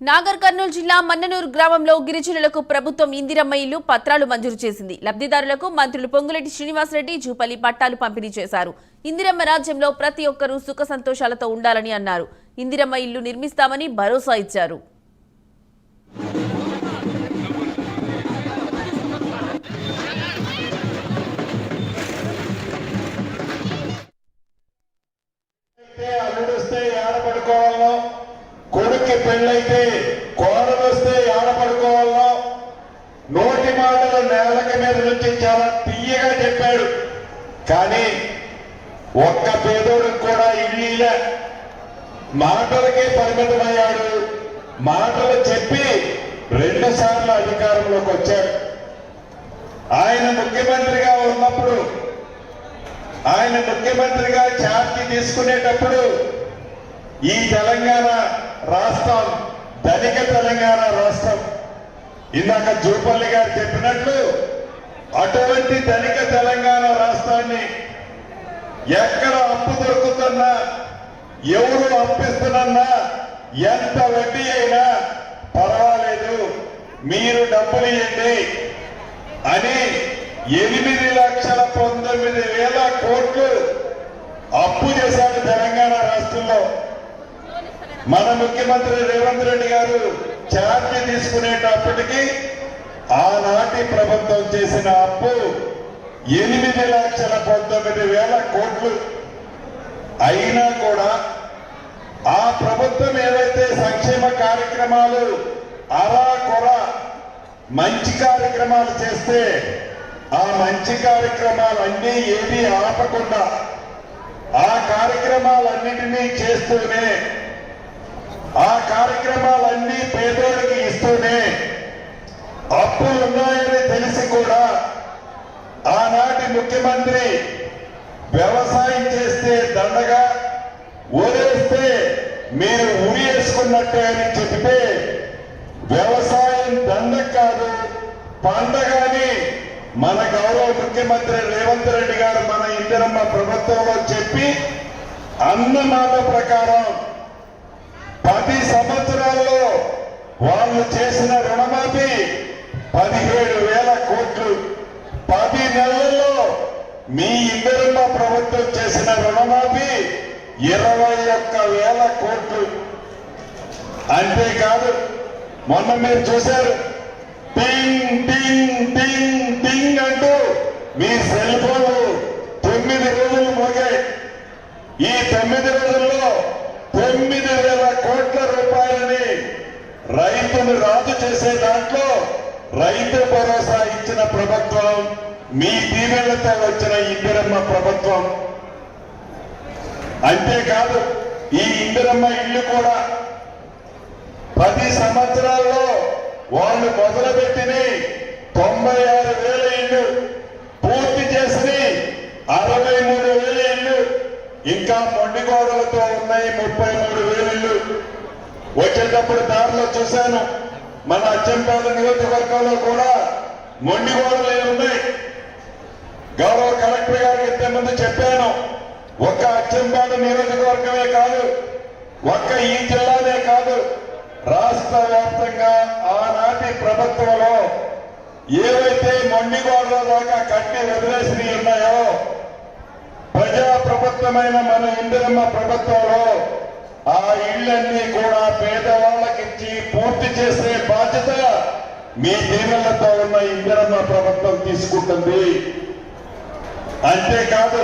నాగర్ కర్నూలు జిల్లా మన్ననూరు గ్రామంలో గిరిజనులకు ప్రభుత్వం ఇందిరమ్మ ఇల్లు పత్రాలు మంజూరు చేసింది. లబ్ధిదారులకు మంత్రులు పొంగులేటి శ్రీనివాసరెడ్డి, జూపల్లి పట్టాలు పంపిణీ చేశారు. ఇందిరమ్మ రాజ్యంలో ప్రతి ఒక్కరూ సుఖ సంతోషాలతో ఉండాలని అన్నారు. ఇందిరమ్మ ఇల్లు నిర్మిస్తామని భరోసా ఇచ్చారు. కొడుక్కి పెళ్ళైతే కోడలు వస్తే ఆడపడుకోవాలో నోటి మాటలు నేలక మీద నుంచి చాలా తీయగా చెప్పాడు. కానీ ఒక్క పేదోడికి కూడా ఇల్లు మాటలకే పరిమితమయ్యాడు. మాటలు చెప్పి 2 సార్లు అధికారంలోకి వచ్చాడు. ఆయన ముఖ్యమంత్రిగా ఉన్నప్పుడు, ఆయన ముఖ్యమంత్రిగా ఛార్జీ తీసుకునేటప్పుడు ఈ తెలంగాణ రాష్ట్రం ధనిక తెలంగాణ రాష్ట్రం. ఇందాక జూపల్లి గారు చెప్పినట్లు అటువంటి ధనిక తెలంగాణ రాష్ట్రాన్ని ఎక్కడ అప్పు దొరుకుతున్నా, ఎవరు అప్పిస్తున్నా, ఎంత వడ్డీ అయినా పర్వాలేదు, మీరు డబ్బులు ఇవ్వండి అని 8,19,000 కోట్లు అప్పు చేశాడు తెలంగాణ రాష్ట్రంలో. మన ముఖ్యమంత్రి రేవంత్ రెడ్డి గారు ఛార్జీ తీసుకునేటప్పటికీ ఆనాటి ప్రభుత్వం చేసిన అప్పు 8,19,000 కోట్లు. అయినా కూడా ఆ ప్రభుత్వం ఏవైతే సంక్షేమ కార్యక్రమాలు అరాకొర మంచి కార్యక్రమాలు చేస్తే ఆ మంచి కార్యక్రమాలన్నీ ఏది ఆపకుండా ఆ కార్యక్రమాలన్నిటినీ చేస్తూనే, ఆ కార్యక్రమాలన్నీ పేదోడికి ఇస్తూనే, అప్పులు ఉన్నాయని తెలిసి కూడా ఆనాటి ముఖ్యమంత్రి వ్యవసాయం చేస్తే దండగా, ఊరేస్తే మీరు ఉరి వేసుకున్నట్టే అని చెబితే వ్యవసాయం దండ కాదు పండగని మన గౌరవ ముఖ్యమంత్రి రేవంత్ రెడ్డి గారు మన ఇందిరమ్మ ప్రభుత్వంలో చెప్పి అన్న మాట ప్రకారం 10 సంవత్సరాల్లో వాళ్ళు చేసిన రుణమాఫీ 17,000 కోట్లు. 10 నెలల్లో మీ ఇందిరమ్మ ప్రభుత్వం చేసిన రుణమాఫీ 21,000 కోట్లు. అంతేకాదు, మొన్న మీరు చూశారు, టింగ్ టింగ్ టింగ్ టింగ్ అంటూ మీ సెల్ ఫోన్లు 9 రోజులు మోగాయి. ఈ 9 రోజుల్లో 9,000 కోట్ల రూపాయలని రైతును రాజు చేసే దాంట్లో రైతు భరోసా ఇచ్చిన ప్రభుత్వం మీ దీవెనలతో వచ్చిన ఇందిరమ్మ ప్రభుత్వం. అంతేకాదు, ఈ ఇందిరమ్మ ఇల్లు కూడా 10 సంవత్సరాల్లో వాళ్ళు మొదలుపెట్టిన 96,000 ఇల్లు, పూర్తి చేసిన 63,000 ఇల్లు, ఇంకా మొండిగోడలతో ఉన్నాయి 33,000 ఇల్లు. వచ్చేటప్పుడు దారిలో చూశాను, మన అచ్చంపేట నియోజకవర్గంలో కూడా మొండిగోడలు ఉన్నాయి. గౌరవ కలెక్టర్ గారికి ఇంతకుముందు చెప్పాను, ఒక్క అచ్చంపేట నియోజకవర్గమే కాదు, ఒక్క ఈ జిల్లానే కాదు, రాష్ట్ర వ్యాప్తంగా ఆనాటి ప్రభుత్వంలో ఏవైతే మొండిగోడల దాకా కట్టి వదిలేసి ఉన్నాయో, ప్రజా ప్రభుత్వమైన మన ఇందిరమ్మ ప్రభుత్వంలో ఆ ఇళ్లన్నీ కూడా పేదవాళ్ళకిచ్చి పూర్తి చేసే బాధ్యత మీ దీవెనలతో ఉన్న ఇందిరమ్మ ప్రభుత్వం తీసుకుంటుంది. అంతేకాదు,